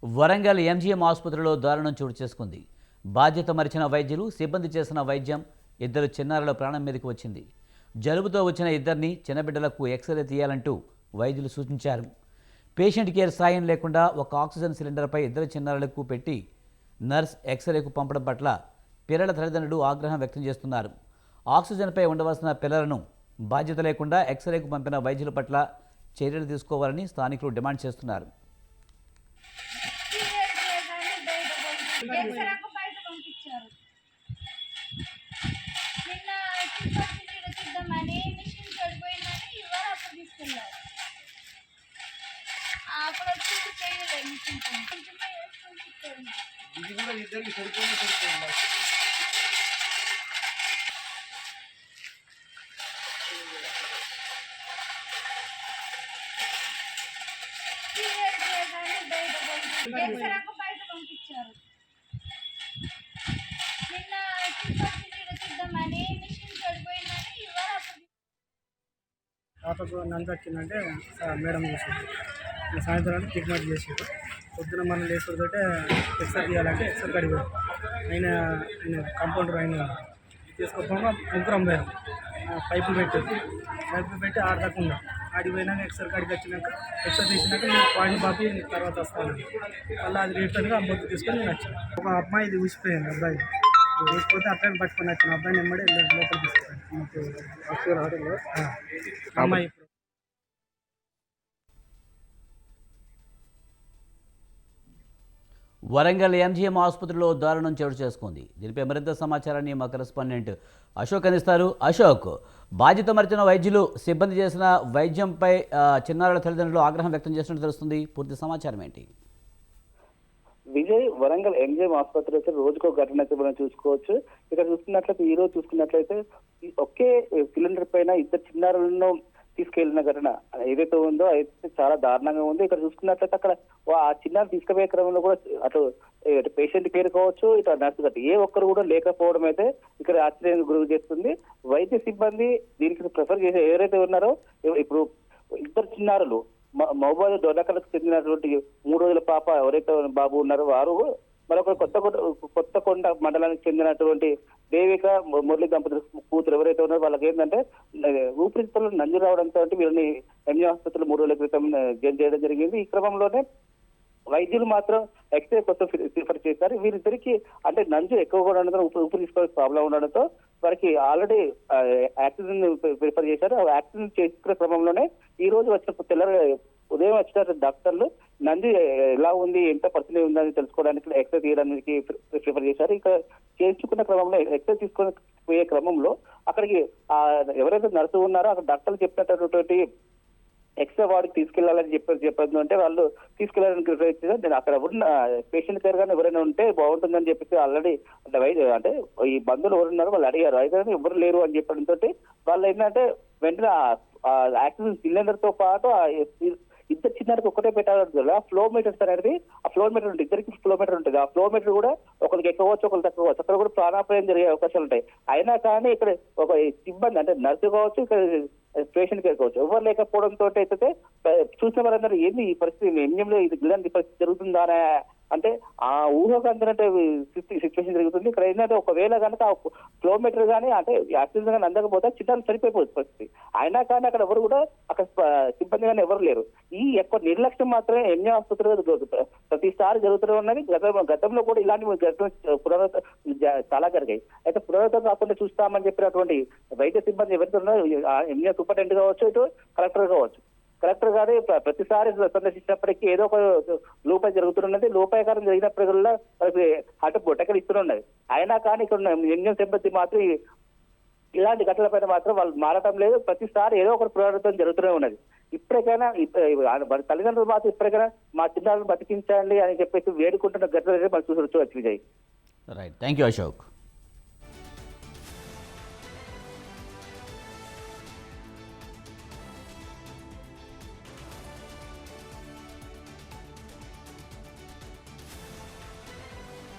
Warangal MGM ఆసుపత్రిలో దారుణం చోటు చేసుకుంది. బాధ్యత మరిచిన వైద్యులు సిబ్బంది చేసిన వైద్యం ఇద్దరు చిన్నారుల ప్రాణం మీదకి వచ్చింది. జలుబుతో వచ్చిన ఇద్దరిని చిన్నబిడ్డలకు ఎక్స్రే తీయాలంటూ వైద్యులు సూచించారు. పేషెంట్ కేర్ సాయం లేకుండా ఒక ఆక్సిజన్ సిలిండర్పై ఇద్దరు చిన్నారులకు పెట్టి నర్స్ ఎక్స్రేకు పంపడం పట్ల పిల్లల తల్లిదండ్రులు ఆగ్రహం వ్యక్తం చేస్తున్నారు. ఆక్సిజన్పై ఉండవలసిన పిల్లలను బాధ్యత లేకుండా ఎక్స్రేకు పంపిన వైద్యుల పట్ల చర్యలు తీసుకోవాలని స్థానికులు డిమాండ్ చేస్తున్నారు. ఎక్స్రాకు బయట పంపించారు. నిన్న చూద్దామని మిషన్ పడిపోయిందని ఇవాళ అప్పుడు తీసుకెళ్ళారు. అప్పుడు వచ్చి చేయలేదు మిషన్ కొంచెమే వేసుకొని ఇచ్చారు. ఇది కూడా ఇద్దరికి సరిపోయింది. ఎక్స్రాకు బయట పంపించారు. నిన్న చూద్దామని మిషన్ పడిపోయిందని ఇవాళ అప్పుడు పాపకు నంత వచ్చిందంటే మేడం చేసేది సాయంత్రం ట్రీట్మెంట్ చేసేది. పొద్దున మనం లేకపోతే ఎక్స్రే తీయాలంటే ఎక్స్రే కడిగి ఆయన కాంపౌండర్ ఆయన తీసుకోకుండా ముగ్గురం పోయాం. పైపులు పెట్టి ఆడకుండా ఆడికి పోయినాక ఎక్స్రే కాడికి వచ్చినాక ఎక్స్రే తీసినాక నేను పాయింట్ బాపి తర్వాత వస్తాను. మళ్ళీ అది రిటర్న్గా మొద్దు తీసుకొని నేను వచ్చాను. ఒక అమ్మాయి ఇది ఊసిపోయింది. అబ్బాయి ఊసిపోతే అబ్బాయిని పట్టుకొని వచ్చాను. అబ్బాయిని ఎమ్మడే లోపల తీసుకున్నాను. అమ్మాయి వరంగల్ ఎంజీఎం ఆసుపత్రిలో దారుణం చోటు చేసుకుంది. దీనిపై మరింత సమాచారాన్ని మా కరెస్పాండెంట్ అశోక్ అందిస్తారు. అశోక్, బాధ్యత మరిచిన వైద్యులు సిబ్బంది చేసిన వైద్యంపై చిన్నారుల తల్లిదండ్రులు ఆగ్రహం వ్యక్తం చేసినట్టు తెలుస్తుంది. పూర్తి సమాచారం ఏంటి? విజయ్, వరంగల్ ఎంజీఎం ఆసుపత్రి అయితే రోజుకో ఘటన అయితే మనం చూసుకోవచ్చు. ఇక్కడ చూసుకున్నట్లయితే ఈ రోజు చూసుకున్నట్లయితే ఒకే సిలిండర్ పైన ఇద్దరు చిన్నారులను తీసుకెళ్లిన ఘటన ఏదైతే ఉందో అయితే చాలా దారుణంగా ఉంది. ఇక్కడ చూసుకున్నట్లయితే అక్కడ ఆ చిన్నారు తీసుకుపోయే క్రమంలో కూడా అటు పేషెంట్ కేర్ కావచ్చు, ఇటు నర్సు గట్టి ఏ ఒక్కరు కూడా లేకపోవడం అయితే ఇక్కడ ఆశ్చర్యానికి గురి చేస్తుంది. వైద్య సిబ్బంది దీనికి ప్రిఫర్ చేసే ఎవరైతే ఉన్నారో ఇప్పుడు ఇద్దరు చిన్నారులు మహబూబాద్ దొరకలకు చెందినటువంటి 3 రోజుల పాప ఎవరైతే బాబు ఉన్నారో వారు మరొక కొత్తకొండ మండలానికి చెందినటువంటి దేవిక మురళి దంపతుల కూతురు ఎవరైతే ఉన్నారో వాళ్ళకి ఏంటంటే ఊపిరితిత్తుల్లో నంజు రావడంతో వీళ్ళని ఎంజీ ఆసుపత్రిలో 3 రోజుల క్రితం జాయిన్ చేయడం జరిగింది. ఈ క్రమంలోనే వైద్యులు మాత్రం ఎక్స్రే కోసం ప్రిఫర్ చేశారు. వీరిద్దరికి అంటే నంజు ఎక్కువ కూడా ఉండడంతో ఊపిరి తీసుకోవడానికి ప్రాబ్లం ఉండడంతో వారికి ఆల్రెడీ ఆక్సిజన్ ప్రిఫర్ చేశారు. ఆక్సిజన్ చేసుకునే క్రమంలోనే ఈ రోజు వచ్చిన ఉదయం వచ్చిన డాక్టర్లు నంది ఎలా ఉంది, ఎంత పరిస్థితి ఉందని తెలుసుకోవడానికి ఎక్స్రే తీయడానికి ప్రిఫర్ చేశారు. ఇక చేయించుకున్న క్రమంలో ఎక్స్రే తీసుకొని పోయే క్రమంలో అక్కడికి ఎవరైతే నర్సు ఉన్నారో అక్కడ డాక్టర్లు చెప్పినటువంటి ఎక్స్రే వార్డుకి తీసుకెళ్లాలని చెప్పదు అంటే వాళ్ళు తీసుకెళ్లాలని ప్రిఫర్ చేశారు. నేను అక్కడ ఉన్న పేషెంట్ కేర్ గానీ ఎవరైనా ఉంటే బాగుంటుందని చెప్పేసి ఆల్రెడీ అంటే ఈ బంధువులు ఎవరున్నారో వాళ్ళు అడిగారు. అయితే ఎవరు లేరు అని చెప్పడంతో వాళ్ళు ఏంటంటే వెంటనే ఆక్సిజన్ సిలిండర్ తో పాటు ఇద్దరు చిన్నారికి ఒకటే పెట్టాలి. ఆ ఫ్లో మీటర్స్ అనేది ఆ ఫ్లో మీటర్ ఉంటుంది, ఇద్దరికి ఫ్లో మీటర్ ఉంటుంది. ఆ ఫ్లో మీటర్ కూడా ఒకరికి ఎక్కువచ్చు, ఒకరికి తక్కువచ్చు. అక్కడ కూడా ప్రాణాపాయం జరిగే అవకాశాలు ఉంటాయి. అయినా కానీ ఇక్కడ ఒక సిబ్బంది అంటే నర్సు కావచ్చు, ఇక్కడ పేషెంట్ కేర్ కావచ్చు ఎవరు లేకపోవడంతో అయితే చూసిన వారందరూ ఏంది ఈ పరిస్థితి ఎంజంలో ఇది ఇలాంటి పరిస్థితి జరుగుతుందా అంటే ఆ ఊహకు అందినట్టు సిచ్యువేషన్ జరుగుతుంది. ఇక్కడ ఏంటంటే ఒకవేళ కనుక ఆ కిలోమీటర్ కానీ అంటే ఆక్సిజన్ కానీ అందకపోతే చిన్నాలు చనిపోయిపోతుంది పరిస్థితి. అయినా కానీ అక్కడ ఎవరు కూడా అక్కడ సిబ్బంది కానీ ఎవరు లేరు. ఈ ఎక్కువ నిర్లక్ష్యం మాత్రమే ఎంజీ ఆసుపత్రిలో ప్రతిసారి జరుగుతూనే ఉన్నది. గతంలో కూడా ఇలాంటి పునరావృతం చాలా జరిగాయి. అయితే పునరావృతం కాకుండా చూస్తామని చెప్పినటువంటి వైద్య సిబ్బంది ఎవరైతే ఉన్నారో ఎంజీ సూపరింటెండెంట్ కావచ్చు, ఇటు కలెక్టర్ కావచ్చు, కలెక్టర్ గారు ప్రతిసారి సందర్శించినప్పటికీ ఏదో ఒక లోపాయి జరుగుతున్నది. లోపాయకారం జరిగినప్పటికల్లా వాళ్ళకి అటు బొట్టకలు ఇస్తున్నది. అయినా కానీ ఇక్కడ ఎంజీఎం సిబ్బంది మాత్రం ఇలాంటి ఘటనలపైన మాత్రం వాళ్ళు మారటం లేదు. ప్రతిసారి ఏదో ఒక పునరావృతం జరుగుతూనే ఉన్నది. ఇప్పటికైనా తల్లిదండ్రులు మాత్రం ఇప్పటికైనా మా చిన్నారులను బతికించండి అని చెప్పేసి వేడుకుంటున్న ఘటన మనం చూడవచ్చు. Vijay, right, thank you Ashok.